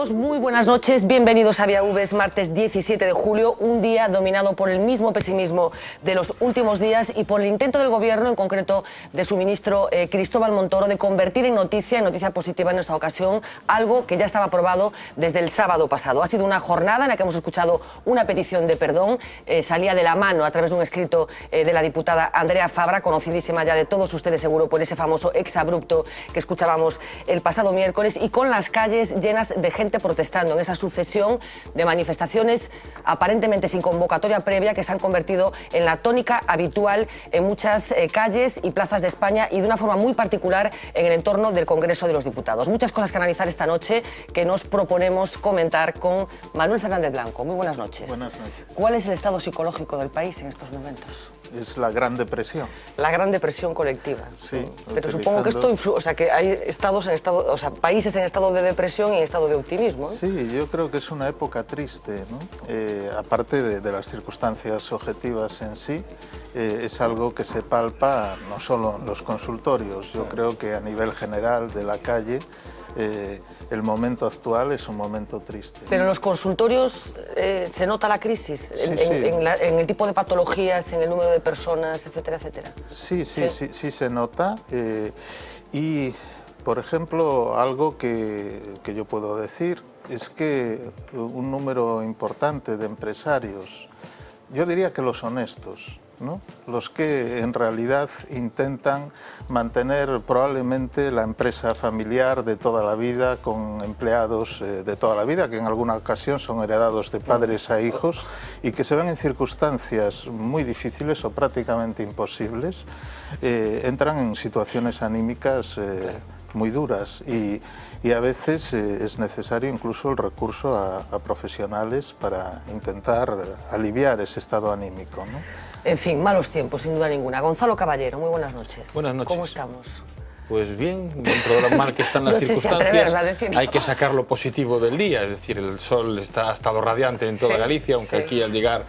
todos, muy buenas noches, bienvenidos a Vía V, es martes 17 de julio, un día dominado por el mismo pesimismo de los últimos días y por el intento del gobierno, en concreto de su ministro Cristóbal Montoro, de convertir en noticia positiva en esta ocasión, algo que ya estaba aprobado desde el sábado pasado. Ha sido una jornada en la que hemos escuchado una petición de perdón, salía de la mano a través de un escrito de la diputada Andrea Fabra, conocidísima ya de todos ustedes seguro por ese famoso exabrupto que escuchábamos el pasado miércoles, y con las calles llenas de gente protestando en esa sucesión de manifestaciones aparentemente sin convocatoria previa que se han convertido en la tónica habitual en muchas calles y plazas de España y de una forma muy particular en el entorno del Congreso de los Diputados. Muchas cosas que analizar esta noche que nos proponemos comentar con Manuel Fernández Blanco. Muy buenas noches. Buenas noches. ¿Cuál es el estado psicológico del país en estos momentos? Es la Gran Depresión. La Gran Depresión colectiva. Sí. Pero supongo que esto influye, o sea, que hay países en estado de depresión y en estado de optimismo, ¿eh? Sí, yo creo que es una época triste, ¿no? Aparte de las circunstancias objetivas en sí, es algo que se palpa no solo en los consultorios. Yo creo que a nivel general de la calle, el momento actual es un momento triste. Pero en los consultorios se nota la crisis, en el tipo de patologías, en el número de personas, etcétera, etcétera. Sí se nota. Y, por ejemplo, algo que yo puedo decir es que un número importante de empresarios, yo diría que los honestos, ¿no? Los que en realidad intentan mantener probablemente la empresa familiar de toda la vida, con empleados de toda la vida, que en alguna ocasión son heredados de padres a hijos y que se ven en circunstancias muy difíciles o prácticamente imposibles, entran en situaciones anímicas muy duras y a veces es necesario incluso el recurso a profesionales para intentar aliviar ese estado anímico, ¿no? En fin, malos tiempos, sin duda ninguna. Gonzalo Caballero, muy buenas noches. Buenas noches. ¿Cómo estamos? Pues bien, dentro de lo mal que están las circunstancias, hay que sacar lo positivo del día. Es decir, el sol ha estado radiante en toda Galicia, aunque aquí al llegar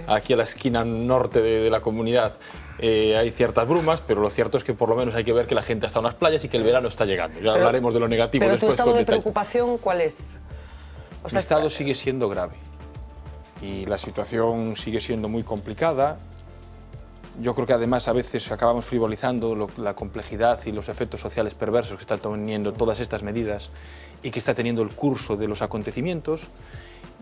aquí a la esquina norte de la comunidad hay ciertas brumas, pero lo cierto es que por lo menos hay que ver que la gente está en las playas y que el verano está llegando. Ya hablaremos de lo negativo después. ¿Pero tu estado de preocupación cuál es? Mi estado sigue siendo grave y la situación sigue siendo muy complicada. Yo creo que además a veces acabamos frivolizando la complejidad y los efectos sociales perversos que están teniendo todas estas medidas y que está teniendo el curso de los acontecimientos,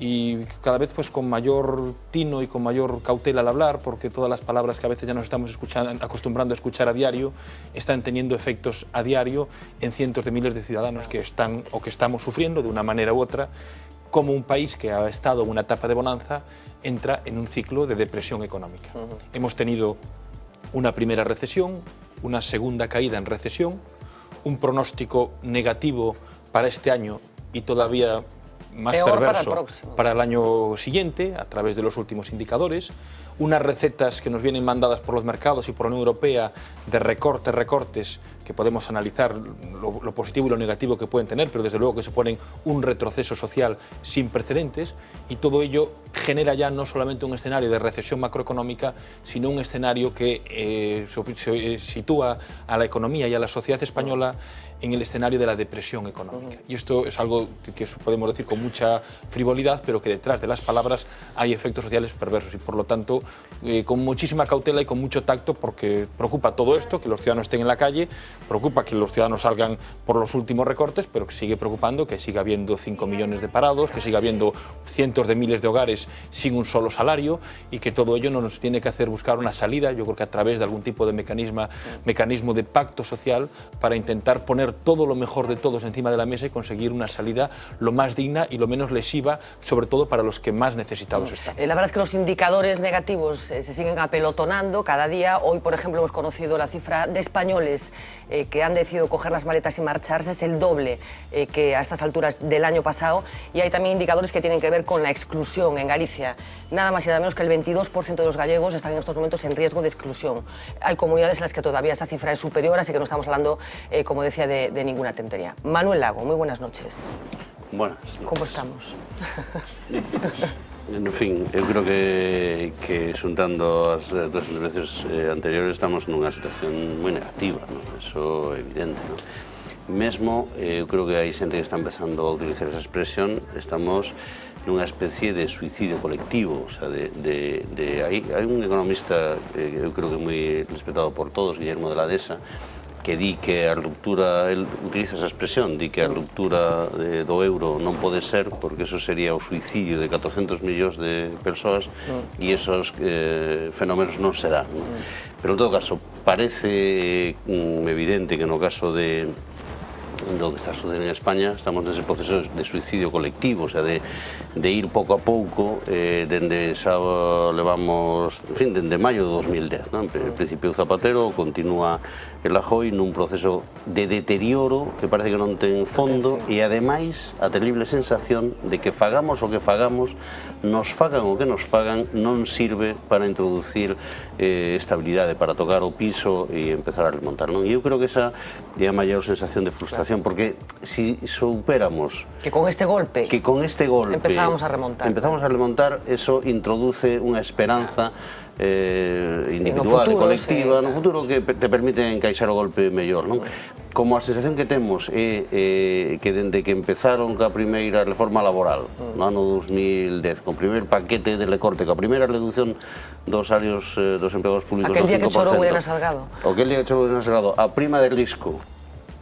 y cada vez pues con mayor tino y con mayor cautela al hablar, porque todas las palabras que a veces ya nos estamos acostumbrando a escuchar a diario están teniendo efectos a diario en cientos de miles de ciudadanos que están o que estamos sufriendo de una manera u otra, como un país que ha estado en una etapa de bonanza entra en un ciclo de depresión económica. Hemos tenido una primera recesión, una segunda caída en recesión, un pronóstico negativo para este año y todavía más perverso para el año siguiente, a través de los últimos indicadores, unas recetas que nos vienen mandadas por los mercados y por la Unión Europea de recortes, que podemos analizar lo positivo y lo negativo que pueden tener, pero desde luego que suponen un retroceso social sin precedentes, y todo ello genera ya no solamente un escenario de recesión macroeconómica, sino un escenario que sitúa a la economía y a la sociedad española en el escenario de la depresión económica. Y esto es algo que podemos decir con mucha frivolidad, pero que detrás de las palabras hay efectos sociales perversos, y por lo tanto con muchísima cautela y con mucho tacto, porque preocupa todo esto, que los ciudadanos estén en la calle, preocupa que los ciudadanos salgan por los últimos recortes, pero que sigue preocupando que siga habiendo 5 millones de parados, que siga habiendo cientos de miles de hogares sin un solo salario, y que todo ello nos tiene que hacer buscar una salida, yo creo que a través de algún tipo de mecanismo de pacto social, para intentar poner todo lo mejor de todos encima de la mesa y conseguir una salida lo más digna y lo menos lesiva, sobre todo para los que más necesitados están. La verdad es que los indicadores negativos se siguen apelotonando cada día. Hoy, por ejemplo, hemos conocido la cifra de españoles que han decidido coger las maletas y marcharse, es el doble que a estas alturas del año pasado, y hay también indicadores que tienen que ver con la exclusión. En Galicia, nada más y nada menos que el 22% de los gallegos están en estos momentos en riesgo de exclusión. Hay comunidades en las que todavía esa cifra es superior, así que no estamos hablando, como decía, de ninguna tontería. Manuel Lago, muy buenas noches. Buenas noches. ¿Cómo estamos? En fin, eu creo que xuntando as dos veces anteriores estamos nunha situación moi negativa, ¿no? Eso é evidente, ¿no? mesmo, eu creo que hai xente que está empezando a utilizar esa expresión, estamos nunha especie de suicidio colectivo. O sea, hai un economista que eu creo que é moi respetado por todos, Guillermo de la Dehesa, que di que a ruptura, el utiliza esa expresión, di que a ruptura do euro non pode ser porque eso sería o suicidio de 400 millóns de persoas e esos fenómenos non se dan. Pero en todo caso, parece evidente que no caso de lo que está sucedendo en España, estamos nese proceso de suicidio colectivo, o sea, de ir pouco a pouco, dende xa levamos, en fin, dende maio de 2010, non? En principio Zapatero, continúa el Rajoy nun proceso de deterioro que parece que non ten fondo e ademais a terrible sensación de que fagamos o que fagamos, nos fagan o que nos fagan, non sirve para introducir estabilidade, para tocar o piso e empezar a remontar, non? E eu creo que esa é a maior sensación de frustración, porque si superamos que con este golpe empezamos a remontar, eso introduce unha esperanza individual e colectiva no futuro que te permite encaixar o golpe mellor, non? Como a sensación que temos é que dende que empezaron ca primeira reforma laboral no ano 2010, con o primeiro paquete de recorte, ca primeira reducción dos salarios dos empleados públicos do 5%, aquel día que chorou Elena Salgado, a prima de risco,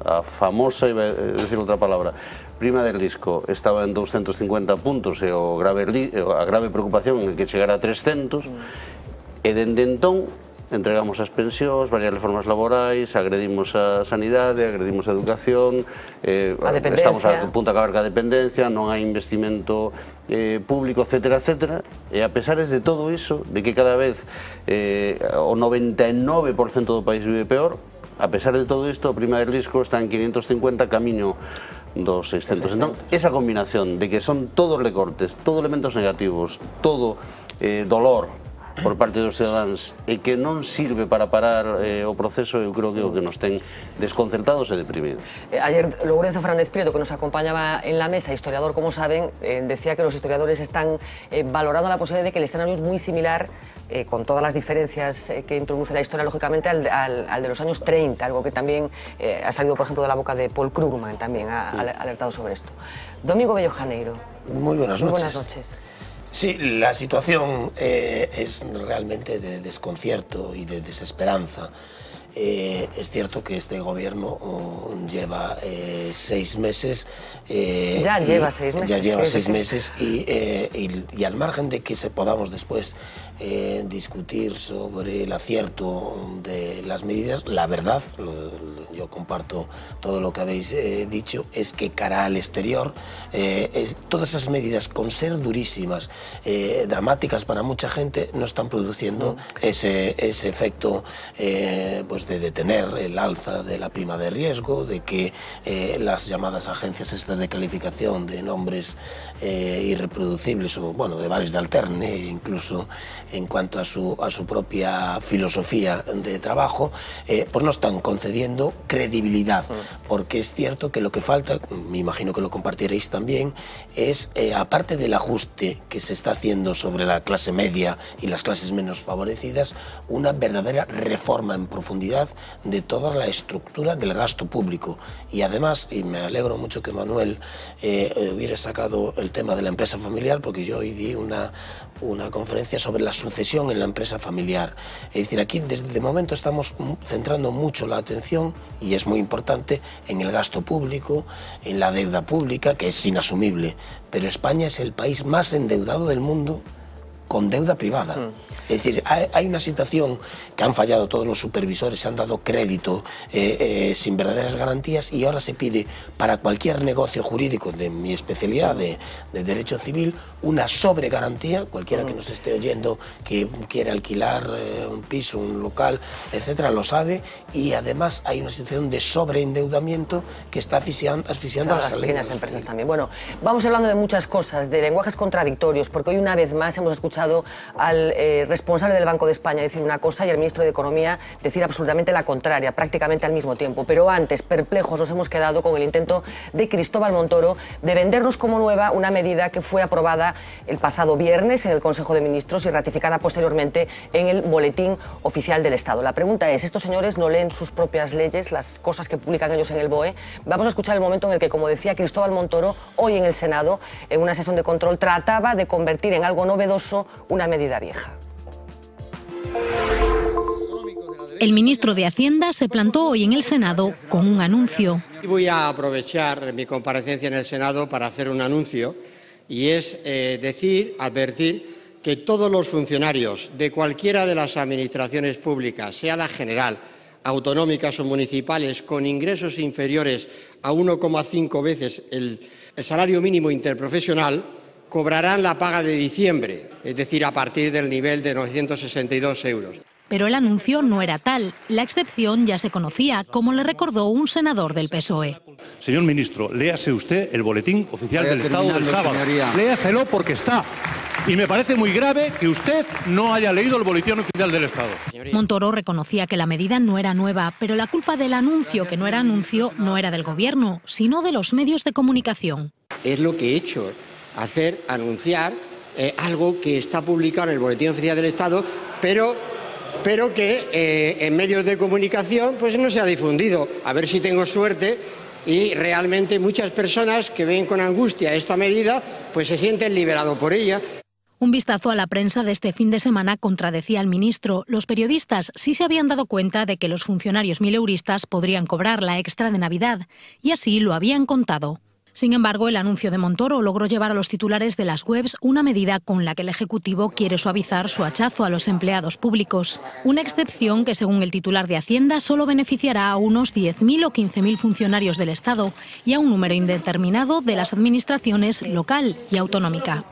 a famosa, iba a decir outra palabra, prima de risco estaba en 250 puntos e a grave preocupación é que chegara a 300, e dende entón entregamos as pensións, varias reformas laborais, agredimos a sanidade, agredimos a educación, estamos a punto de acabar ca dependencia, non hai investimento público, etcétera, etcétera, e a pesares de todo iso, de que cada vez o 99% do país vive peor, a pesar de todo isto, a prima de risco está en 550, camiño dos 600. Entón, esa combinación de que son todos recortes, todos elementos negativos, todo dolor por parte dos cidadáns e que non sirve para parar o proceso, eu creo que é o que nos ten desconcertados e deprimidos. Ayer Lourenço Fernández Prieto, que nos acompañaba en la mesa, historiador, como saben, decía que los historiadores están valorando la posibilidad de que el escenario es muy similar, con todas las diferencias que introduce la historia, lógicamente, al de los años 30, algo que también ha salido, por ejemplo, de la boca de Paul Krugman, también ha alertado sobre esto. Domingo Bello Janeiro. Muy buenas noches. Muy buenas noches. Sí, la situación es realmente de desconcierto y de desesperanza. Es cierto que este gobierno lleva 6 meses. Ya lleva 6 meses. Ya lleva 6 meses y al margen de que podamos después discutir sobre el acierto de las medidas, la verdad, yo comparto todo lo que habéis dicho, es que cara al exterior, todas esas medidas, con ser durísimas, dramáticas para mucha gente, no están produciendo ese efecto pues de detener el alza de la prima de riesgo, de que las llamadas agencias estas de calificación de nombres irreproducibles, o bueno, de vales de alterne, incluso en cuanto a su propia filosofía de trabajo, pues no están concediendo credibilidad, porque es cierto que lo que falta, me imagino que lo compartiréis también, es, aparte del ajuste que se está haciendo sobre la clase media y las clases menos favorecidas, una verdadera reforma en profundidad de toda la estructura del gasto público. Y además, y me alegro mucho que Manuel hubiera sacado el tema de la empresa familiar, porque yo hoy di una conferencia sobre la sucesión en la empresa familiar. Es decir, aquí desde momento estamos centrando mucho la atención, y es muy importante, en el gasto público, en la deuda pública, que es inasumible, pero España es el país más endeudado del mundo con deuda privada. Es decir, hay una situación que han fallado todos los supervisores, se han dado crédito sin verdaderas garantías, y ahora se pide para cualquier negocio jurídico de mi especialidad de derecho civil una sobregarantía. Cualquiera que nos esté oyendo que quiere alquilar un piso, un local, etcétera, lo sabe, y además hay una situación de sobreendeudamiento que está asfixiando a las pequeñas empresas también. Bueno, vamos hablando de muchas cosas, de lenguajes contradictorios, porque hoy una vez más hemos escuchado escuchado al responsable del Banco de España decir una cosa y al ministro de Economía decir absolutamente la contraria, prácticamente al mismo tiempo. Pero antes, perplejos, nos hemos quedado con el intento de Cristóbal Montoro de vendernos como nueva una medida que fue aprobada el pasado viernes en el Consejo de Ministros y ratificada posteriormente en el Boletín Oficial del Estado. La pregunta es, ¿estos señores no leen sus propias leyes, las cosas que publican ellos en el BOE? Vamos a escuchar el momento en el que, como decía Cristóbal Montoro, hoy en el Senado, en una sesión de control, trataba de convertir en algo novedoso una medida vieja. El ministro de Hacienda se plantó hoy en el Senado con un anuncio. Voy a aprovechar mi comparecencia en el Senado para hacer un anuncio y es advertir que todos los funcionarios de cualquiera de las administraciones públicas, sea la general, autonómicas o municipales, con ingresos inferiores a 1,5 veces el salario mínimo interprofesional, cobrarán la paga de diciembre, es decir, a partir del nivel de 962 euros. Pero el anuncio no era tal. La excepción ya se conocía, como le recordó un senador del PSOE. Señor ministro, léase usted el Boletín Oficial del Estado del sábado. Señoría. Léaselo porque está. Y me parece muy grave que usted no haya leído el Boletín Oficial del Estado. Montoro reconocía que la medida no era nueva, pero la culpa del anuncio, que no era anuncio, no era del Gobierno, sino de los medios de comunicación. Es lo que he hecho, anunciar algo que está publicado en el Boletín Oficial del Estado, pero que en medios de comunicación pues no se ha difundido. A ver si tengo suerte y realmente muchas personas que ven con angustia esta medida pues se sienten liberados por ella. Un vistazo a la prensa de este fin de semana contradecía al ministro. Los periodistas sí se habían dado cuenta de que los funcionarios mileuristas podrían cobrar la extra de Navidad, y así lo habían contado. Sin embargo, el anuncio de Montoro logró llevar a los titulares de las webs una medida con la que el Ejecutivo quiere suavizar su hachazo a los empleados públicos. Una excepción que, según el titular de Hacienda, solo beneficiará a unos 10.000 o 15.000 funcionarios del Estado y a un número indeterminado de las administraciones local y autonómica.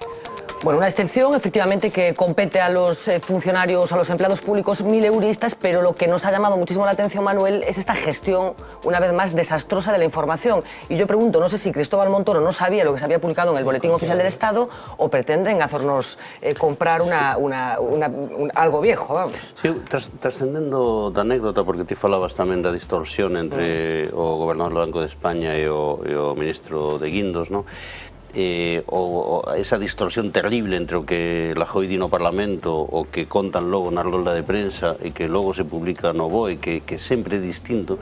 Bueno, una excepción efectivamente que compete a los funcionarios, a los empleados públicos mileuristas, pero lo que nos ha llamado muchísimo la atención, Manuel, es esta gestión, una vez más, desastrosa de la información. Y yo pregunto, no sé si Cristóbal Montoro no sabía lo que se había publicado en el Boletín Oficial del Estado o pretenden hacernos comprar algo viejo, vamos. Sí, trascendendo da anécdota, porque ti falabas tamén da distorsión entre o gobernador do Banco de España e o ministro de Guindos, non? Esa distorsión terrible entre o que la Joi di no Parlamento o que contan logo na rolda de prensa e que logo se publica no BOE, que sempre é distinto.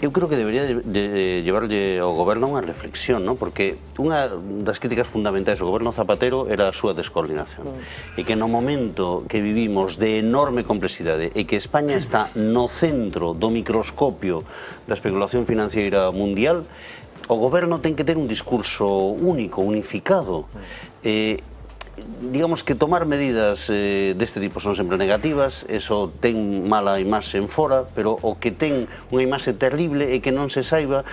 Eu creo que debería de llevarlle ao goberno unha reflexión, ¿no? Porque unha das críticas fundamentais ao goberno Zapatero era a súa descoordinación. E que no momento que vivimos de enorme complexidade e que España está no centro do microscopio da especulación financiera mundial, o goberno ten que ter un discurso único, unificado. Digamos que tomar medidas deste tipo son sempre negativas, eso ten mala imaxe en fora, pero o que ten unha imaxe terrible é que non se saiba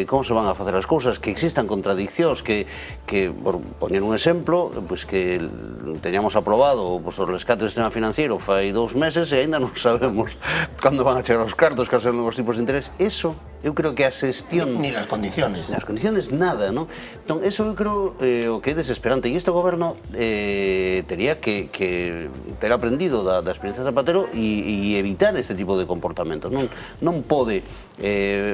como se van a facer as cousas, que existan contradiccións, que por poñer un exemplo, pues que teñamos aprobado pues, o rescate do sistema financiero fai 2 meses e ainda non sabemos cando van a chegar os cartos, cales son os tipos de interés. Eso, eu creo que a xestión... Ni las condiciones. As condiciones, nada, ¿no? Entón, eso eu creo o que é desesperante. E este goberno tería que ter aprendido da experiencia de Zapatero e evitar este tipo de comportamentos. Non pode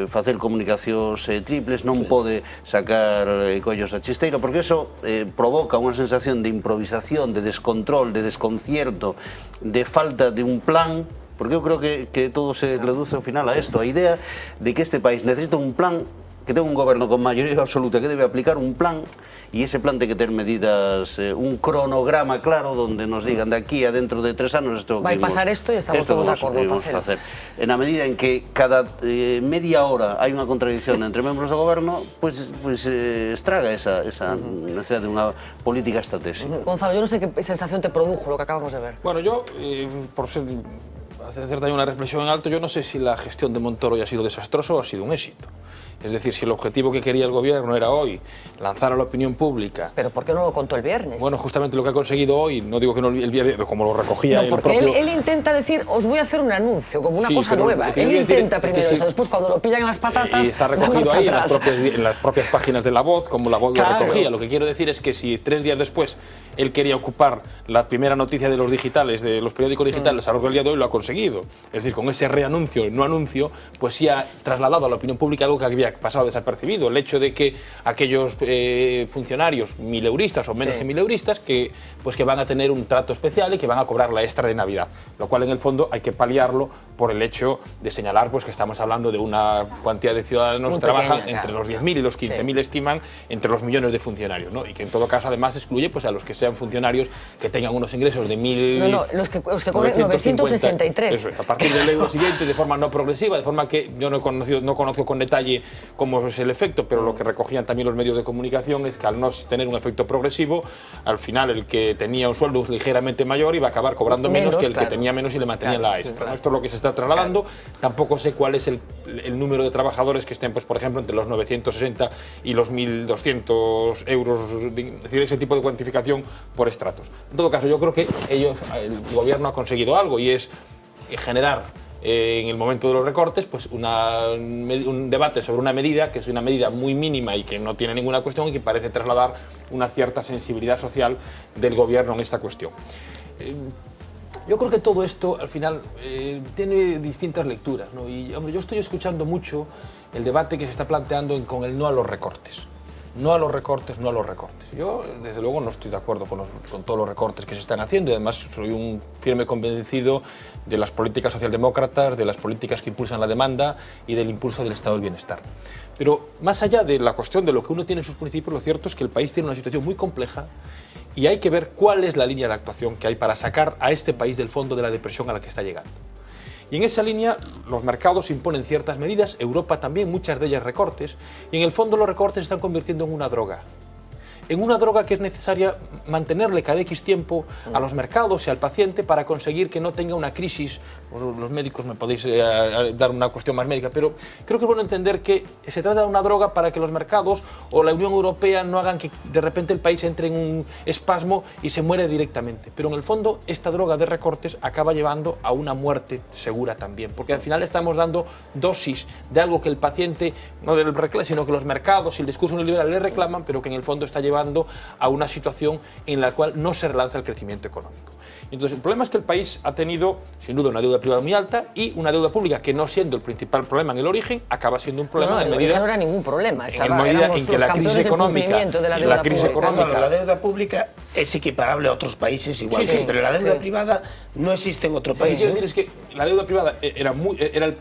facer comunicacións triples, non pode sacar collos a chisteira, porque eso provoca unha sensación de improvisación, de descontrol, de desconcierto, de falta de un plan. Porque eu creo que todo se reduce ao final a isto, a idea de que este país necesita un plan, que ten un goberno con maioría absoluta que debe aplicar un plan, e ese plan ten que ter medidas, un cronograma claro donde nos digan de aquí a dentro de 3 anos isto vai pasar isto e estamos todos de acordo en facer. En a medida en que cada media hora hai unha contradicción entre membros do goberno, pues estraga esa necesidade de unha política estratégica. Gonzalo, yo no sé qué sensación te produjo lo que acabamos de ver. Bueno, yo, por hacer también una reflexión en alto, yo no sé si la gestión de Montoro ya ha sido desastrosa o ha sido un éxito. Es decir, si el objetivo que quería el gobierno era hoy lanzar a la opinión pública... ¿Pero por qué no lo contó el viernes? Bueno, justamente lo que ha conseguido hoy, no digo que no el viernes, como lo recogía no, porque el propio... él intenta decir, os voy a hacer un anuncio, como una cosa nueva. Él intenta primero eso, después cuando lo pillan en las patatas... Y está recogido ahí en las propias páginas de La Voz, como La Voz lo recogía. Lo que quiero decir es que si 3 días después él quería ocupar la primera noticia de los digitales, de los periódicos digitales, a lo largo del día de hoy lo ha conseguido. Es decir, con ese reanuncio, no anuncio, pues sí ha trasladado a la opinión pública algo que había pasado desapercibido. El hecho de que aquellos funcionarios mileuristas o menos que mileuristas que van a tener un trato especial y que van a cobrar la extra de Navidad, lo cual en el fondo hay que paliarlo por el hecho de señalar pues que estamos hablando de una cantidad de ciudadanos que trabajan entre los 10.000 y los 15.000 estiman entre los millones de funcionarios, ¿no? Y que en todo caso además excluye pues a los que sean funcionarios que tengan unos ingresos de 1.000... No, los que cobren 963. Eso, a partir del euro siguiente de forma no progresiva, de forma que yo no conozco con detalle cómo es el efecto, pero lo que recogían también los medios de comunicación es que al no tener un efecto progresivo, al final el que tenía un sueldo ligeramente mayor iba a acabar cobrando menos que el que tenía menos y le mantenía la extra. ¿No? Esto es lo que se está trasladando. Tampoco sé cuál es el número de trabajadores que estén, pues, por ejemplo, entre los 960 y los 1.200 euros, es decir, ese tipo de cuantificación por estratos. En todo caso, yo creo que el gobierno ha conseguido algo y es generar en el momento de los recortes pues un debate sobre una medida que es una medida muy mínima y que no tiene ninguna cuestión y que parece trasladar una cierta sensibilidad social del gobierno en esta cuestión. Yo creo que todo esto al final tiene distintas lecturas, ¿no? Y hombre, yo estoy escuchando mucho el debate que se está planteando con el no a los recortes. No a los recortes, no a los recortes. Yo, desde luego, no estoy de acuerdo con todos los recortes que se están haciendo y además soy un firme convencido de las políticas socialdemócratas, de las políticas que impulsan la demanda y del impulso del estado del bienestar. Pero más allá de la cuestión de lo que uno tiene en sus principios, lo cierto es que el país tiene una situación muy compleja y hay que ver cuál es la línea de actuación que hay para sacar a este país del fondo de la depresión a la que está llegando. Y en esa línea los mercados imponen ciertas medidas, Europa también, muchas de ellas recortes, y en el fondo los recortes se están convirtiendo en una droga. En una droga que es necesaria mantenerle cada X tiempo a los mercados y al paciente para conseguir que no tenga una crisis. Los médicos me podéis dar una cuestión más médica, pero creo que es bueno entender que se trata de una droga para que los mercados o la Unión Europea no hagan que de repente el país entre en un espasmo y se muere directamente. Pero en el fondo esta droga de recortes acaba llevando a una muerte segura también, porque al final estamos dando dosis de algo que el paciente no debe reclamar, sino que los mercados y el discurso neoliberal le reclaman, pero que en el fondo está llevando a una situación en la cual no se relanza el crecimiento económico. Entonces, el problema es que el país ha tenido, sin duda, una deuda privada muy alta y una deuda pública que, no siendo el principal problema en el origen, acaba siendo un problema en medida... No era ningún problema. En medida en que la crisis económica... La deuda pública es equiparable a otros países igual, pero la deuda privada no existe en otro país. Lo que quiero decir es que la deuda privada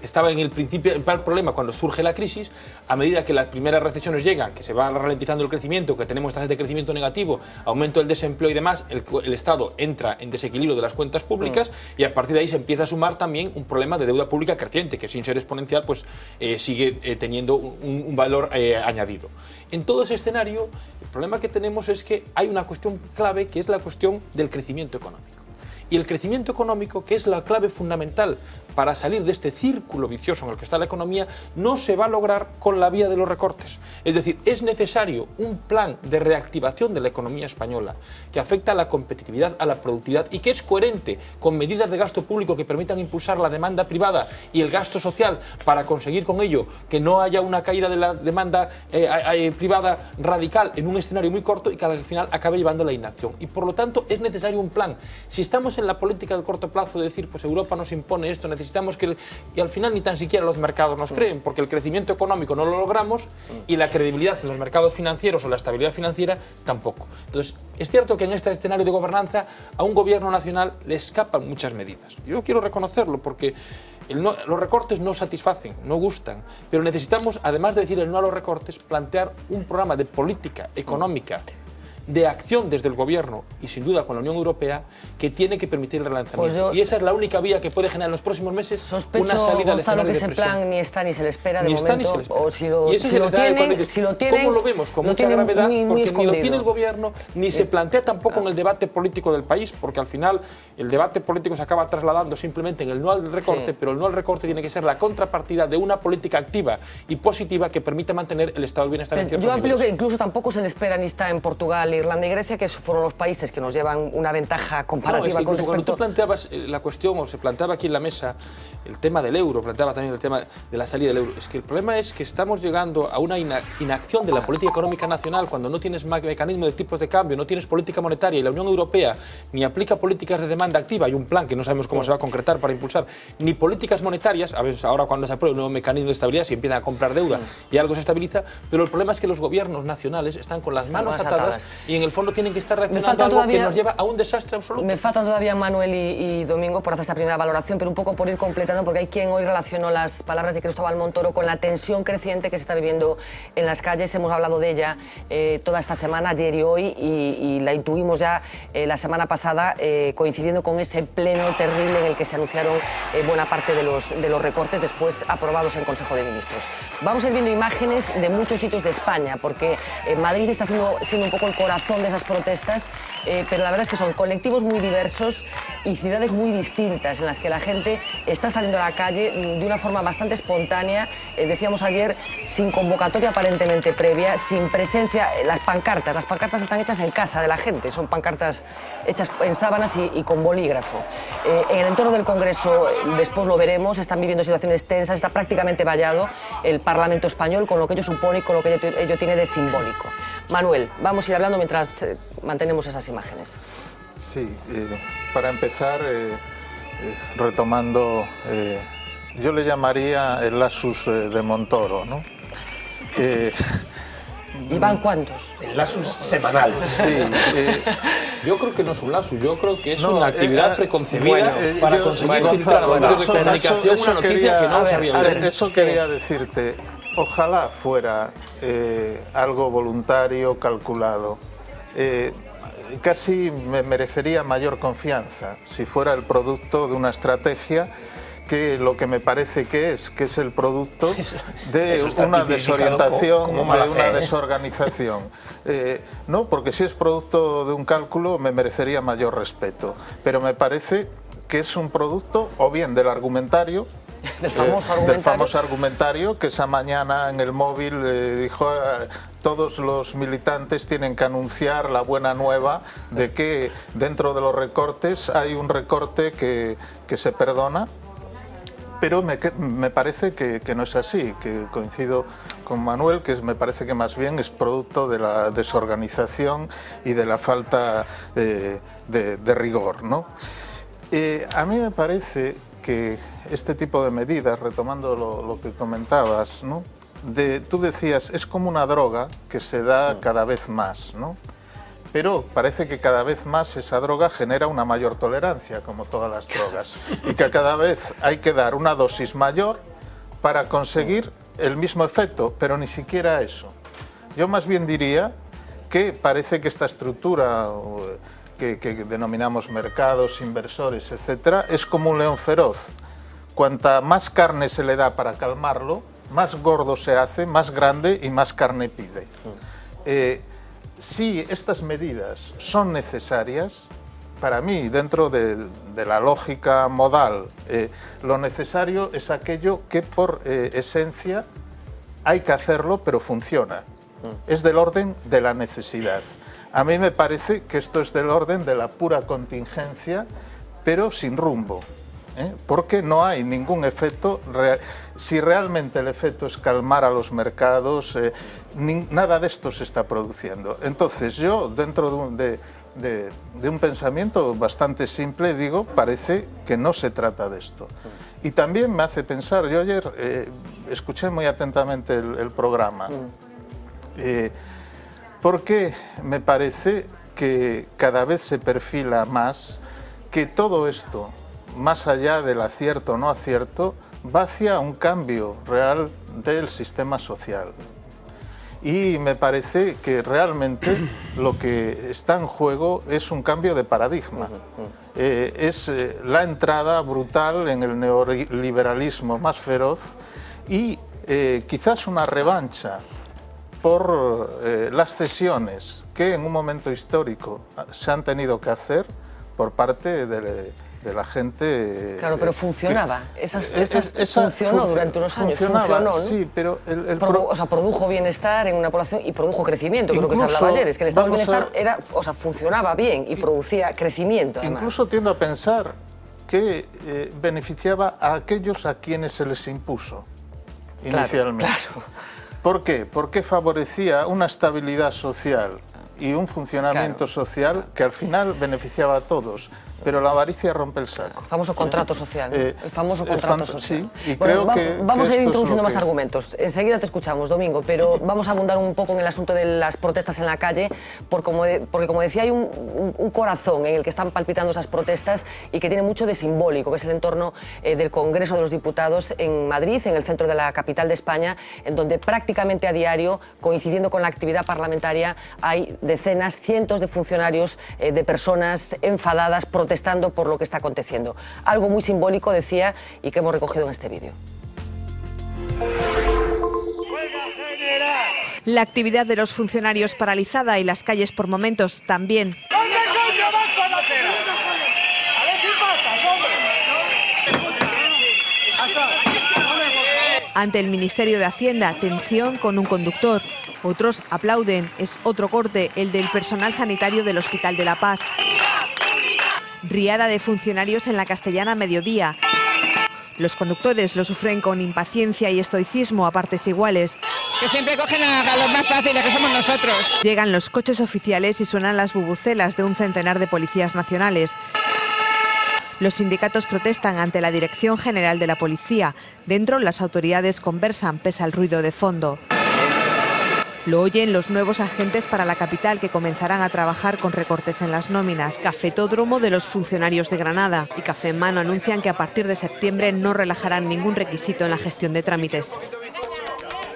estaba en el principal problema cuando surge la crisis. A medida que las primeras recesiones llegan, que se va ralentizando el crecimiento, que tenemos tasas de crecimiento negativo, aumento del desempleo y demás, el Estado entra en desequilibrio de las cuentas públicas y a partir de ahí se empieza a sumar también un problema de deuda pública creciente, que sin ser exponencial pues sigue teniendo un valor añadido. En todo ese escenario, el problema que tenemos es que hay una cuestión clave que es la cuestión del crecimiento económico. Y el crecimiento económico, que es la clave fundamental para salir de este círculo vicioso en el que está la economía, no se va a lograr con la vía de los recortes. Es decir, es necesario un plan de reactivación de la economía española que afecta a la competitividad, a la productividad y que es coherente con medidas de gasto público que permitan impulsar la demanda privada y el gasto social para conseguir con ello que no haya una caída de la demanda privada radical en un escenario muy corto y que al final acabe llevando a la inacción. Y por lo tanto es necesario un plan. Si estamos en la política de corto plazo de decir, pues Europa nos impone esto, necesitamos que... Y al final ni tan siquiera los mercados nos creen, porque el crecimiento económico no lo logramos y la credibilidad en los mercados financieros o la estabilidad financiera tampoco. Entonces, es cierto que en este escenario de gobernanza a un gobierno nacional le escapan muchas medidas. Yo quiero reconocerlo porque los recortes no satisfacen, no gustan, pero necesitamos, además de decir el no a los recortes, plantear un programa de política económica de acción desde el Gobierno y sin duda con la Unión Europea que tiene que permitir el relanzamiento. Pues y esa es la única vía que puede generar en los próximos meses sospecho, una salida al Gonzalo, escenario que de ese presión. plan ni está ni se le espera de Ni está momento. ni se le espera. O si lo, Y ese si es el lo escenario tienen, político. si lo tienen, ¿Cómo lo vemos? Con lo mucha tienen gravedad, muy porque ni lo escondido. tiene el Gobierno, ni se plantea tampoco en el debate político del país, porque al final el debate político se acaba trasladando simplemente en el no al recorte, pero el no al recorte tiene que ser la contrapartida de una política activa y positiva que permita mantener el estado de bienestar en ciertos Yo amplio niveles. que incluso tampoco se le espera ni está en Portugal, Irlanda y Grecia, que fueron los países que nos llevan una ventaja comparativa No, es que con incluso cuando respecto... tú planteabas la cuestión, o se planteaba aquí en la mesa, el tema del euro, planteaba también el tema de la salida del euro. Es que el problema es que estamos llegando a una inacción de la política económica nacional cuando no tienes mecanismo de tipos de cambio, no tienes política monetaria y la Unión Europea ni aplica políticas de demanda activa, hay un plan que no sabemos cómo se va a concretar para impulsar, ni políticas monetarias, a veces ahora cuando se apruebe un nuevo mecanismo de estabilidad se empiezan a comprar deuda y algo se estabiliza, pero el problema es que los gobiernos nacionales están con las manos atadas y en el fondo tienen que estar reaccionando a algo que nos lleva a un desastre absoluto. Me faltan todavía Manuel y Domingo por hacer esta primera valoración, pero un poco por ir completando, porque hay quien hoy relacionó las palabras de Cristóbal Montoro con la tensión creciente que se está viviendo en las calles. Hemos hablado de ella toda esta semana, ayer y hoy, y la intuimos ya la semana pasada, coincidiendo con ese pleno terrible en el que se anunciaron buena parte de los recortes después aprobados en Consejo de Ministros. Vamos a ir viendo imágenes de muchos sitios de España, porque Madrid está siendo un poco el corazón de esas protestas, pero la verdad es que son colectivos muy diversos y ciudades muy distintas en las que la gente está saliendo a la calle de una forma bastante espontánea, decíamos ayer, sin convocatoria aparentemente previa, sin presencia. Las pancartas están hechas en casa de la gente, son pancartas hechas en sábanas y con bolígrafo. En el entorno del Congreso, después lo veremos, están viviendo situaciones tensas, está prácticamente vallado el Parlamento español con lo que ello supone y con lo que ello tiene de simbólico. Manuel, vamos a ir hablando mientras mantenemos esas imágenes. Sí, para empezar, retomando, yo le llamaría el lasus de Montoro, ¿no? ¿Y van cuántos? El lasus semanal. Sí. Yo creo que no es un lapsus, yo creo que es una actividad preconcebida para conseguir Gonzalo, filtrar a los medios de comunicación una noticia que no se había visto. Eso quería decirte. Ojalá fuera algo voluntario, calculado. Casi me merecería mayor confianza si fuera el producto de una estrategia que lo que me parece que es el producto de una desorientación, de una desorganización. No, porque si es producto de un cálculo me merecería mayor respeto, pero me parece que es un producto o bien del argumentario, del famoso argumentario que esa mañana en el móvil dijo todos los militantes tienen que anunciar la buena nueva de que dentro de los recortes hay un recorte que se perdona. Pero me parece que no es así, que coincido con Manuel, que me parece que más bien es producto de la desorganización y de la falta de rigor, ¿no? A mí me parece que este tipo de medidas, retomando lo que comentabas, ¿no? Tú decías, es como una droga que se da cada vez más, ¿no? Pero parece que cada vez más esa droga genera una mayor tolerancia, como todas las drogas, y que cada vez hay que dar una dosis mayor para conseguir el mismo efecto, pero ni siquiera eso. Yo más bien diría que parece que esta estructura que denominamos mercados, inversores, etcétera, es como un león feroz. Cuanta más carne se le da para calmarlo, más gordo se hace, más grande y más carne pide. Si estas medidas son necesarias, para mí, dentro de la lógica modal, lo necesario es aquello que por esencia hay que hacerlo, pero funciona. Es del orden de la necesidad. A mí me parece que esto es del orden de la pura contingencia, pero sin rumbo. Porque no hay ningún efecto real. Si realmente el efecto es calmar a los mercados, nada de esto se está produciendo. Entonces yo, dentro de un pensamiento bastante simple, digo, parece que no se trata de esto. Y también me hace pensar, yo ayer escuché muy atentamente el programa, porque me parece que cada vez se perfila más que todo esto, más allá del acierto o no acierto, va hacia un cambio real del sistema social. Y me parece que realmente lo que está en juego es un cambio de paradigma. Es la entrada brutal en el neoliberalismo más feroz y quizás una revancha por las cesiones que en un momento histórico se han tenido que hacer por parte de la gente... Claro, pero funcionaba. Funcionó durante unos años. Funcionó, ¿no? Sí, pero... O sea, produjo bienestar en una población y produjo crecimiento, creo que se hablaba ayer. Es que el estado del bienestar funcionaba bien y producía crecimiento, además. Incluso tiendo a pensar que beneficiaba a aquellos a quienes se les impuso inicialmente. Claro. ¿Por qué? Porque favorecía una estabilidad social y un funcionamiento social que al final beneficiaba a todos. Pero la avaricia rompe el saco. El famoso contrato social. El famoso contrato social. Sí, y creo vamos a ir introduciendo más que... argumentos. Enseguida te escuchamos, Domingo, pero vamos a abundar un poco en el asunto de las protestas en la calle, porque como decía, hay un corazón en el que están palpitando esas protestas y que tiene mucho de simbólico, que es el entorno del Congreso de los Diputados en Madrid, en el centro de la capital de España, en donde prácticamente a diario, coincidiendo con la actividad parlamentaria, hay decenas, cientos de funcionarios, de personas enfadadas, protestando por lo que está aconteciendo. Algo muy simbólico, decía, y que hemos recogido en este vídeo. La actividad de los funcionarios paralizada y las calles por momentos también. Ante el Ministerio de Hacienda, tensión con un conductor. Otros aplauden. Es otro corte, el del personal sanitario del Hospital de la Paz. Riada de funcionarios en la Castellana mediodía. Los conductores lo sufren con impaciencia y estoicismo a partes iguales. Que siempre cogen a los más fáciles, que somos nosotros. Llegan los coches oficiales y suenan las bubucelas de un centenar de policías nacionales. Los sindicatos protestan ante la Dirección General de la Policía. Dentro, las autoridades conversan pese al ruido de fondo. Lo oyen los nuevos agentes para la capital, que comenzarán a trabajar con recortes en las nóminas. Cafetódromo de los funcionarios de Granada y Café en Mano anuncian que a partir de septiembre no relajarán ningún requisito en la gestión de trámites.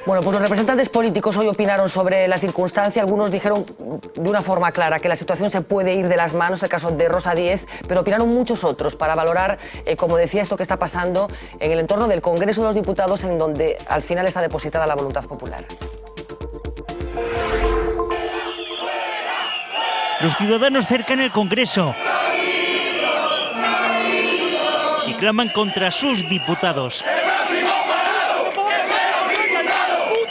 Bueno, pues los representantes políticos hoy opinaron sobre la circunstancia. Algunos dijeron de una forma clara que la situación se puede ir de las manos, el caso de Rosa Díez, pero opinaron muchos otros para valorar, como decía, esto que está pasando en el entorno del Congreso de los Diputados, en donde al final está depositada la voluntad popular. Los ciudadanos cercan el Congreso y claman contra sus diputados.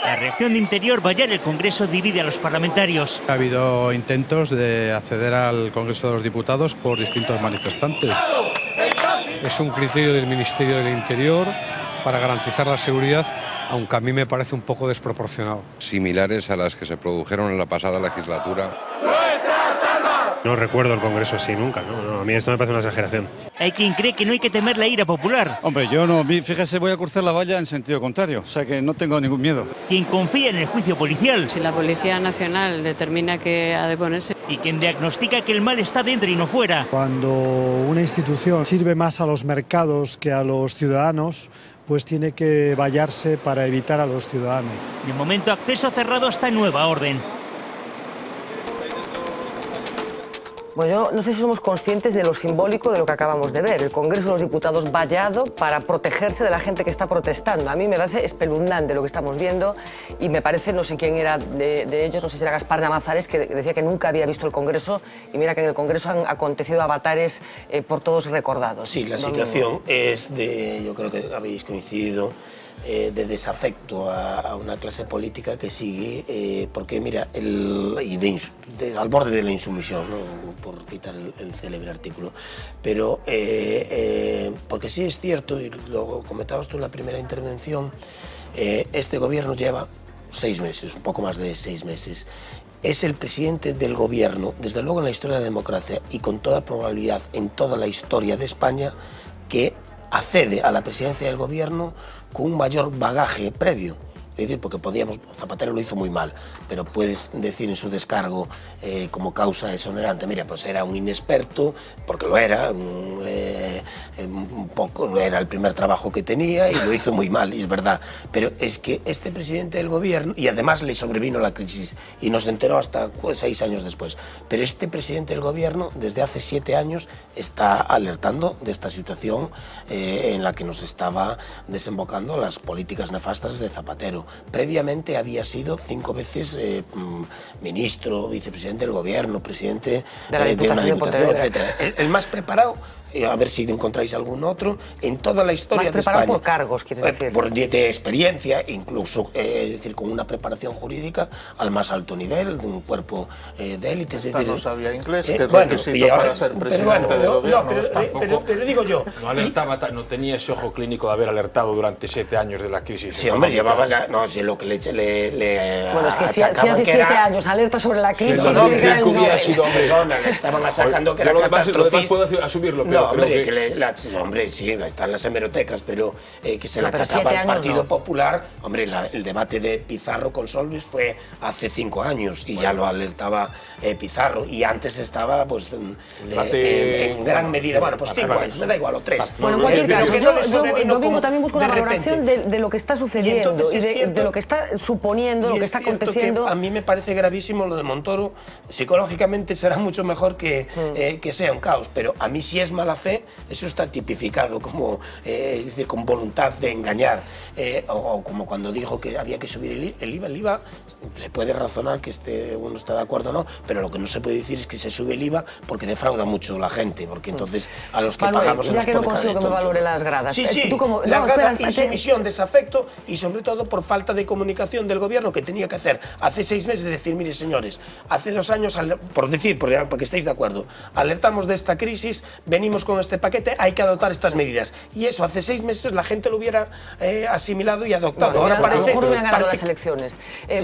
La reacción de Interior, vallar el Congreso, divide a los parlamentarios. Ha habido intentos de acceder al Congreso de los Diputados por distintos manifestantes. Es un criterio del Ministerio del Interior para garantizar la seguridad, aunque a mí me parece un poco desproporcionado. Similares a las que se produjeron en la pasada legislatura. No recuerdo el Congreso así nunca, ¿no? A mí esto me parece una exageración. Hay quien cree que no hay que temer la ira popular. Hombre, yo no, fíjese, voy a cruzar la valla en sentido contrario, o sea que no tengo ningún miedo. Quien confía en el juicio policial. Si la Policía Nacional determina que ha de ponerse. Y quien diagnostica que el mal está dentro y no fuera. Cuando una institución sirve más a los mercados que a los ciudadanos, pues tiene que vallarse para evitar a los ciudadanos. De momento, acceso cerrado hasta nueva orden. Bueno, yo no sé si somos conscientes de lo simbólico de lo que acabamos de ver. El Congreso de los Diputados vallado para protegerse de la gente que está protestando. A mí me parece espeluznante lo que estamos viendo y me parece, no sé quién era de ellos, no sé si era Gaspar Llamazares, que decía que nunca había visto el Congreso, y mira que en el Congreso han acontecido avatares por todos recordados. Sí, la situación es de, yo creo que habéis coincidido, de desafecto a una clase política que sigue, porque mira, al borde de la insumisión, ¿no? Por citar el célebre artículo, pero porque sí es cierto, y lo comentabas tú en la primera intervención, este gobierno lleva 6 meses, un poco más de 6 meses. Es el presidente del gobierno, desde luego en la historia de la democracia y con toda probabilidad en toda la historia de España, que accede a la presidencia del gobierno con un mayor bagaje previo. porque Zapatero lo hizo muy mal, pero puedes decir en su descargo como causa exonerante, mira, pues era un inexperto, porque lo era, un poco, no era el primer trabajo que tenía y lo hizo muy mal, y es verdad, pero es que este presidente del gobierno, y además le sobrevino la crisis y nos enteró hasta 6 años después, pero este presidente del gobierno desde hace 7 años está alertando de esta situación en la que nos estaba desembocando las políticas nefastas de Zapatero. Previamente había sido 5 veces ministro, vicepresidente del gobierno, presidente de una diputación, etc. El más preparado, a ver si encontráis algún otro, en toda la historia de España. Más preparado por cargos, quieres decir. De experiencia, incluso, es decir, con una preparación jurídica al más alto nivel, de un cuerpo de élite. Esta no sabía inglés, que es requisito para ser presidente del gobierno. Pero digo yo... No alertaba, no tenía ese ojo clínico de haber alertado durante 7 años de la crisis. Sí, hombre, llevaba no, si lo que le bueno, es que si hace 7 años alerta sobre la crisis... Le estaban achacando que era catastrofista. Puedo asumirlo, pero no, hombre, sí, están las hemerotecas, pero que se le achacaba al Partido Popular. Hombre, el debate de Pizarro con Solbes fue hace 5 años y ya lo alertaba Pizarro, y antes estaba pues en gran medida, bueno, pues 5 años, me da igual, o 3. Bueno, en cualquier caso, yo también busco una valoración de lo que está sucediendo y de lo que está suponiendo, lo que está aconteciendo. A mí me parece gravísimo lo de Montoro. Psicológicamente será mucho mejor que sea un caos, pero a mí si es mala fe, eso está tipificado como, es decir, con voluntad de engañar, o como cuando dijo que había que subir el IVA. Se puede razonar que uno está de acuerdo o no, pero lo que no se puede decir es que se sube el IVA porque defrauda mucho la gente, porque entonces a los que pagamos se nos pone cara de tonto. Ya que no consigo que me valore las gradas. Sí, la grada, insumisión, desafecto, y sobre todo por falta de comunicación del gobierno, que tenía que hacer hace 6 meses, decir, mire señores, hace 2 años, por que estéis de acuerdo, alertamos de esta crisis, venimos con este paquete, hay que adoptar estas medidas. Y eso hace 6 meses la gente lo hubiera asimilado y adoptado. Ahora parece, a lo mejor hubieran ganado las elecciones. ¿Qué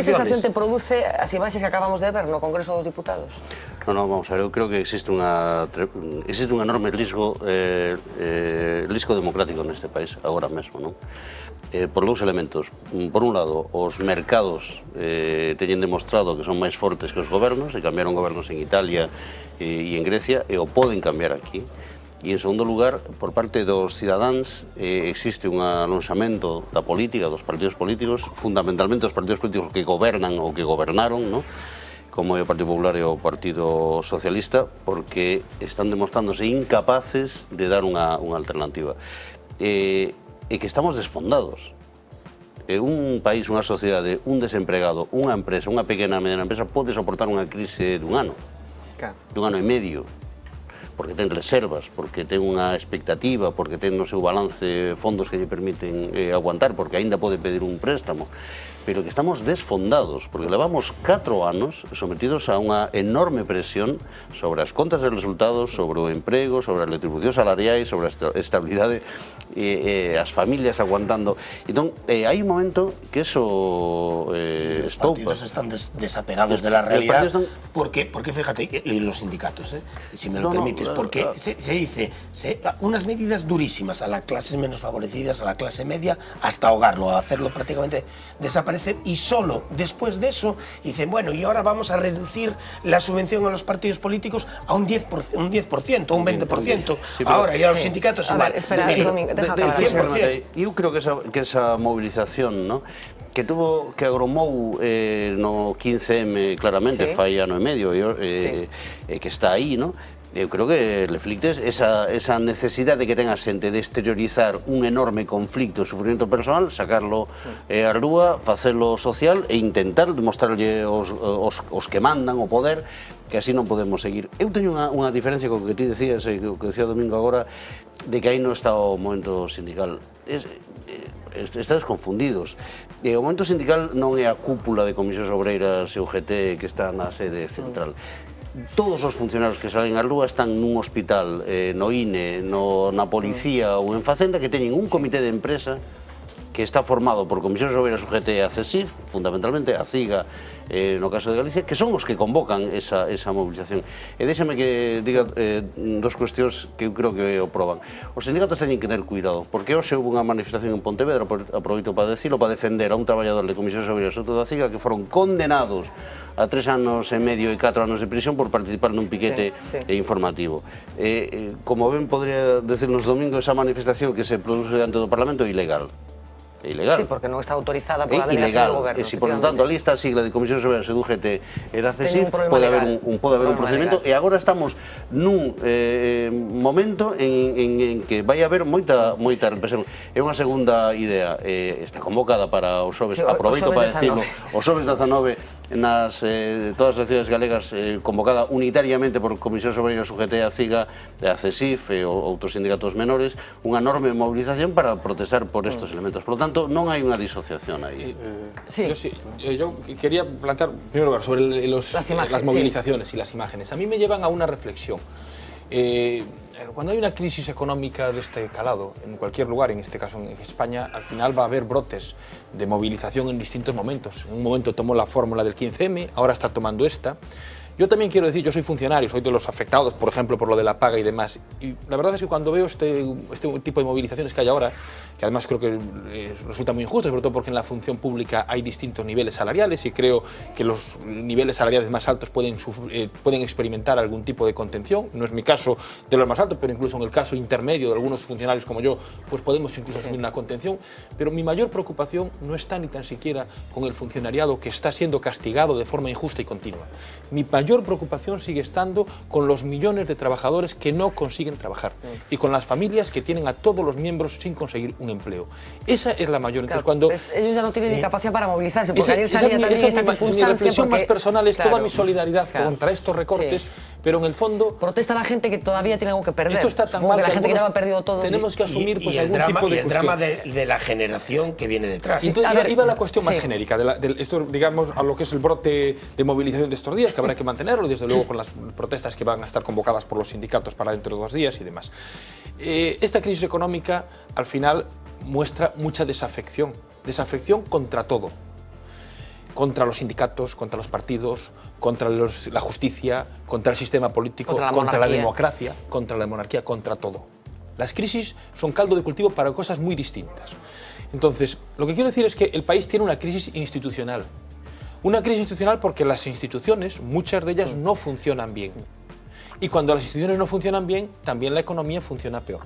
sensación te produce las imágenes que acabamos de ver no Congreso dos Diputados? No, vamos a ver, eu creo que existe un enorme risco democrático neste país agora mesmo, non? Por 2 elementos. Por un lado, os mercados teñen demostrado que son máis fortes que os gobernos, e cambiaron gobernos en Italia e en Grecia, e o poden cambiar aquí. E, en segundo lugar, por parte dos cidadáns, existe un alonxamento da política, dos partidos políticos, fundamentalmente os partidos políticos que gobernan ou que gobernaron, non? Como é o Partido Popular e o Partido Socialista, porque están demostrándose incapaces de dar unha alternativa. E que estamos desfondados. Un país, unha sociedade, un desempregado, unha empresa, unha pequena e mediana empresa pode soportar unha crise dun ano e medio, porque ten reservas, porque ten unha expectativa, porque ten no seu balance fondos que lle permiten aguantar, porque aínda pode pedir un préstamo, pero que estamos desfondados, porque levamos 4 anos sometidos a unha enorme presión sobre as contas de resultados, sobre o emprego, sobre as retribucións salariais, sobre a estabilidade, as familias aguantando. Entón, hai un momento que eso estopa. Los partidos están desapegados de la realidad, porque fíjate, y los sindicatos, si me lo permites, porque se dice unas medidas durísimas a las clases menos favorecidas, a la clase media, hasta ahogarlo, a hacerlo prácticamente desaparecer, y solo después de eso dicen, bueno, y ahora vamos a reducir la subvención a los partidos políticos a un 10%, un 20%, ahora, y a los sindicatos igual. Espera, Domingo, deja acabar. Eu creo que esa movilización, ¿no?, que agromou no 15M claramente, fai ano e medio, que está aí, ¿no?, eu creo que reflictes esa necesidade que ten a xente de exteriorizar un enorme conflicto, sufrimiento personal, sacarlo á rúa, facelo social e intentar demostrarlle os que mandan o poder que así non podemos seguir. Eu teño unha diferencia co que ti decías, o que decía Domingo agora, de que aí non está o momento sindical. Estades confundidos. O momento sindical non é a cúpula de comisións obreiras e UGT que está na sede central. Todos os funcionarios que salen á rúa están nun hospital, no INE, na policía ou en Facenda, que teñen un comité de empresa que está formado por Comisións Obreiras, UGT e a CESIF, fundamentalmente a CIGA, no caso de Galicia, que son os que convocan esa movilización. E déxame que diga dos cuestións que eu creo que o proban. Os sindicatos teñen que ter cuidado, porque hoxe houve unha manifestación en Pontevedra, aproveito para decirlo, para defender a un traballador de Comisións Obreiras e da CIGA que foron condenados a 3 anos e medio e 4 anos de prisión por participar nun piquete informativo. Como ben podría decirnos domingo, esa manifestación que se produce diante do Parlamento é ilegal. É ilegal. Sí, porque non está autorizada por a delegación do goberno. E se, por lo tanto, ali está a sigla de Comisións Obreiras e do UGT e da CESIF, pode haber un procedimento, e agora estamos nun momento en que vai haber moita represión. É unha segunda idea, está convocada para os xoves, aproveito para decirlo, os xoves 19 nas todas as cidades galegas, convocada unitariamente por Comisións Obreiras, UGT, a CIGA, a CESIF e outros sindicatos menores, unha enorme movilización para protestar por estos elementos. Por lo tanto, non hai unha disociación aí. Yo quería plantear, en primer lugar, sobre las movilizaciones y las imágenes. A mí me llevan a una reflexión. Cuando hay una crisis económica de este calado, en cualquier lugar, en este caso en España, al final va a haber brotes de movilización en distintos momentos. En un momento tomó la fórmula del 15M, ahora está tomando esta. Yo también quiero decir, yo soy funcionario, soy de los afectados, por ejemplo, por lo de la paga y demás. Y la verdad es que cuando veo este tipo de movilizaciones que hay ahora, que además creo que resulta muy injusto, sobre todo porque en la función pública hay distintos niveles salariales y creo que los niveles salariales más altos pueden experimentar algún tipo de contención. No es mi caso de los más altos, pero incluso en el caso intermedio de algunos funcionarios como yo, pues podemos incluso asumir una contención. Pero mi mayor preocupación no está ni tan siquiera con el funcionariado que está siendo castigado de forma injusta y continua. Mi mayor preocupación sigue estando con los millones de trabajadores que no consiguen trabajar y con las familias que tienen a todos los miembros sin conseguir un empleo. Esa es la mayor. Entonces, cuando ellos ya no tienen ni capacidad para movilizarse, porque ayer salía también esta circunstancia. Mi reflexión más personal es toda mi solidaridad contra estos recortes, pero en el fondo protesta la gente que todavía tiene algo que perder. Esto está tan mal que la gente que ya ha perdido todo. Tenemos que asumir pues algún tipo de y el drama de la generación que viene detrás. Iba la cuestión más genérica esto, digamos, a lo que es el brote de movilización de estos días, que habrá que mantenerlo, desde luego con las protestas que van a estar convocadas por los sindicatos para dentro de 2 días y demás. Esta crisis económica al final muestra mucha desafección contra todo. Contra los sindicatos, contra los partidos, contra la justicia, contra el sistema político, contra la democracia, contra la monarquía, contra todo. Las crisis son caldo de cultivo para cosas muy distintas. Entonces, lo que quiero decir es que el país tiene una crisis institucional. Una crisis institucional porque las instituciones, muchas de ellas, no funcionan bien. Y cuando las instituciones no funcionan bien, también la economía funciona peor.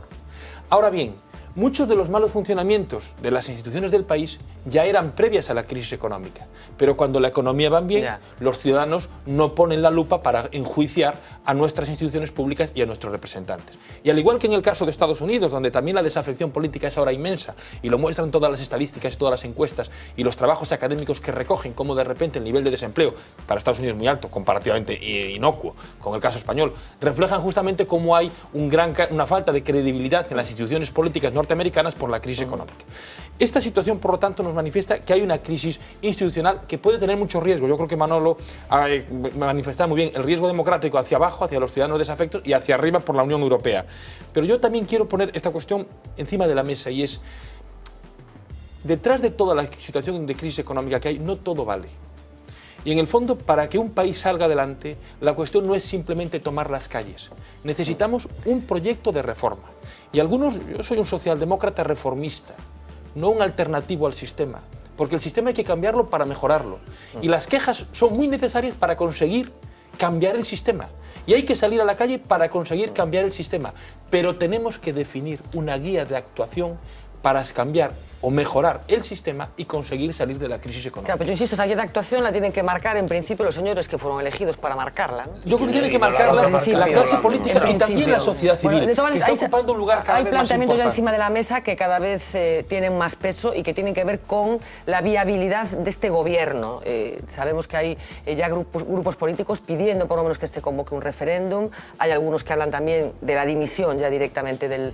Ahora bien, muchos de los malos funcionamientos de las instituciones del país ya eran previas a la crisis económica, pero cuando la economía va bien, los ciudadanos no ponen la lupa para enjuiciar a nuestras instituciones públicas y a nuestros representantes. Y al igual que en el caso de Estados Unidos, donde también la desafección política es ahora inmensa, y lo muestran todas las estadísticas y todas las encuestas y los trabajos académicos que recogen cómo de repente el nivel de desempleo para Estados Unidos es muy alto, comparativamente inocuo con el caso español, reflejan justamente cómo hay una falta de credibilidad en las instituciones políticas norteamericanas por la crisis económica. Esta situación, por lo tanto, nos manifiesta que hay una crisis institucional que puede tener muchos riesgos. Yo creo que Manolo ha manifestado muy bien el riesgo democrático hacia abajo, hacia los ciudadanos desafectos, y hacia arriba por la Unión Europea. Pero yo también quiero poner esta cuestión encima de la mesa, y es, detrás de toda la situación de crisis económica que hay, no todo vale. Y en el fondo, para que un país salga adelante, la cuestión no es simplemente tomar las calles. Necesitamos un proyecto de reforma. Y yo soy un socialdemócrata reformista, no un alternativo al sistema, porque el sistema hay que cambiarlo para mejorarlo. Y las quejas son muy necesarias para conseguir cambiar el sistema. Y hay que salir a la calle para conseguir cambiar el sistema. Pero tenemos que definir una guía de actuación para cambiar o mejorar el sistema y conseguir salir de la crisis económica. Claro, pero yo insisto, esa guía de actuación la tienen que marcar en principio los señores que fueron elegidos para marcarla, ¿no? Yo creo que tiene que marcarla la clase política y también la sociedad civil, bueno, de todas maneras, que está ocupando un lugar cada vez más planteamientos importante. ya encima de la mesa que cada vez tienen más peso y que tienen que ver con la viabilidad de este gobierno. Sabemos que hay ya grupos políticos pidiendo por lo menos que se convoque un referéndum. Hay algunos que hablan también de la dimisión ya directamente del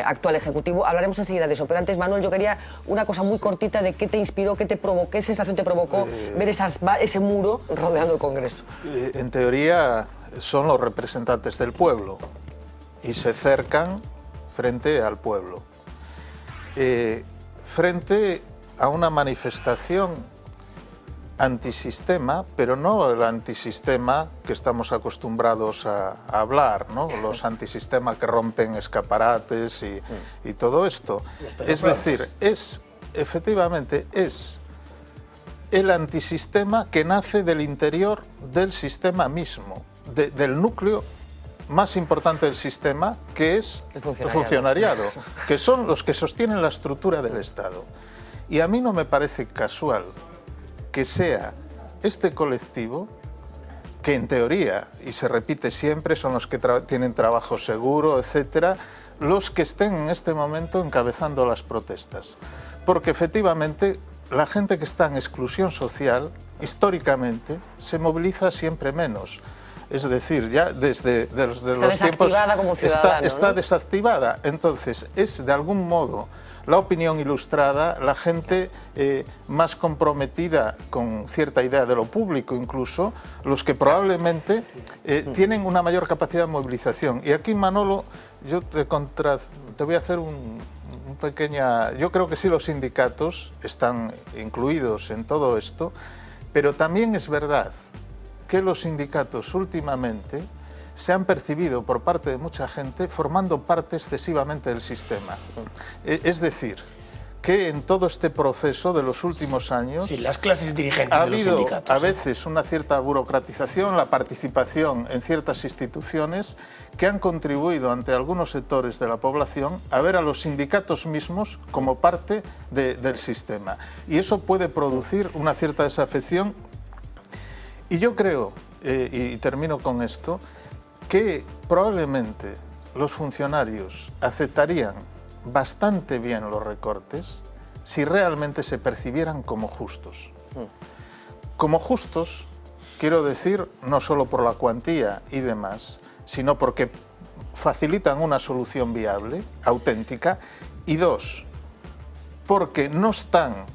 actual Ejecutivo. Hablaremos enseguida de eso, pero antes, Manuel, yo quería una cosa muy cortita de qué te inspiró, qué sensación te provocó ver ese muro rodeando el Congreso. En teoría son los representantes del pueblo y se cercan frente al pueblo. frente a una manifestación antisistema, pero no el antisistema que estamos acostumbrados a hablar, ¿no? Los antisistemas que rompen escaparates y todo esto. Es decir, efectivamente es el antisistema que nace del interior del sistema mismo, del núcleo más importante del sistema, que es el funcionariado, que son los que sostienen la estructura del Estado. Y a mí no me parece casual que sea este colectivo, que en teoría, y se repite siempre, son los que tienen trabajo seguro, etcétera, los que estén en este momento encabezando las protestas. Porque efectivamente la gente que está en exclusión social, históricamente, se moviliza siempre menos. Es decir, ya desde los tiempos está desactivada. Entonces, es de algún modo la opinión ilustrada, la gente más comprometida con cierta idea de lo público incluso, los que probablemente tienen una mayor capacidad de movilización. Y aquí, Manolo, yo te voy a hacer un pequeña... Yo creo que sí, los sindicatos están incluidos en todo esto, pero también es verdad que los sindicatos últimamente se han percibido por parte de mucha gente formando parte excesivamente del sistema. Es decir, que en todo este proceso de los últimos años las clases dirigentes ha habido a veces una cierta burocratización, la participación en ciertas instituciones que han contribuido ante algunos sectores de la población a ver a los sindicatos mismos como parte del sistema. Y eso puede producir una cierta desafección. Y yo creo, y termino con esto, que probablemente los funcionarios aceptarían bastante bien los recortes si realmente se percibieran como justos. Como justos, quiero decir, no solo por la cuantía y demás, sino porque facilitan una solución viable, auténtica, y dos, porque no están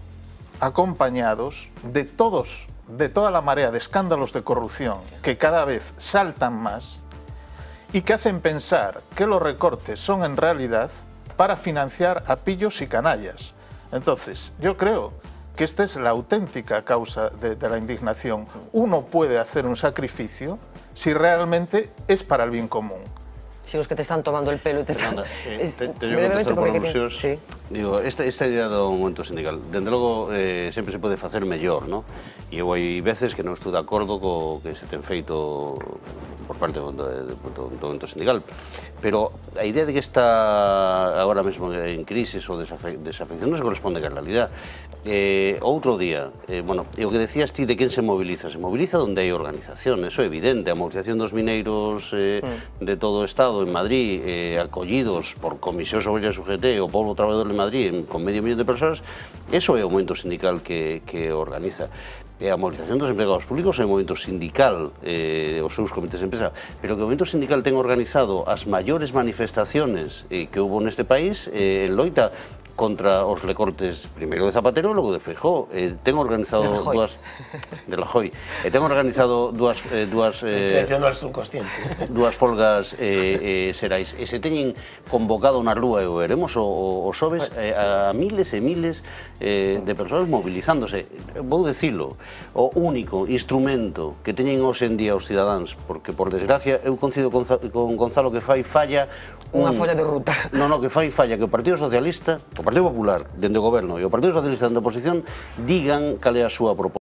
acompañados de toda la marea de escándalos de corrupción que cada vez saltan más y que hacen pensar que los recortes son en realidad para financiar a pillos y canallas. Entonces, yo creo que esta es la auténtica causa de la indignación. Uno puede hacer un sacrificio si realmente es para el bien común. Si los que te están tomando el pelo y te están... Teño que contestar por alusións. Digo, esta idea do movimento sindical, dende logo, sempre se pode facer mellor, non? E eu hai veces que non estou de acordo co que se ten feito por parte do movimento sindical. Pero a idea de que está agora mesmo en crisis ou desafección non se corresponde con a realidad. Outro día, bueno, o que decías ti de quen se moviliza onde hai organización, eso é evidente. A movilización dos mineiros de todo o Estado en Madrid, acollidos por Comisión Obrera UGT o Pobo Traballador de Madrid con medio millón de persoas, eso é o movimento sindical que organiza. A movilización dos empregados públicos é o movimento sindical, os seus comités de empresa, pero que o movimento sindical ten organizado as maiores manifestaciones que houve neste país en loita contra os recortes, primeiro de Zapatero e logo de Feijóo. Ten organizado dúas folgas xerais e se teñen convocado na rúa e o veremos o xoves a miles e miles de persoas movilizándose. Vou dicilo, o único instrumento que teñen hoxe en día os cidadáns, porque por desgracia eu coincido con Gonzalo que fai falla unha folla de ruta. Non, que fai falla que o Partido Socialista, o Partido Popular dende o goberno e o Partido Socialista dende a oposición digan cal é a súa proposta.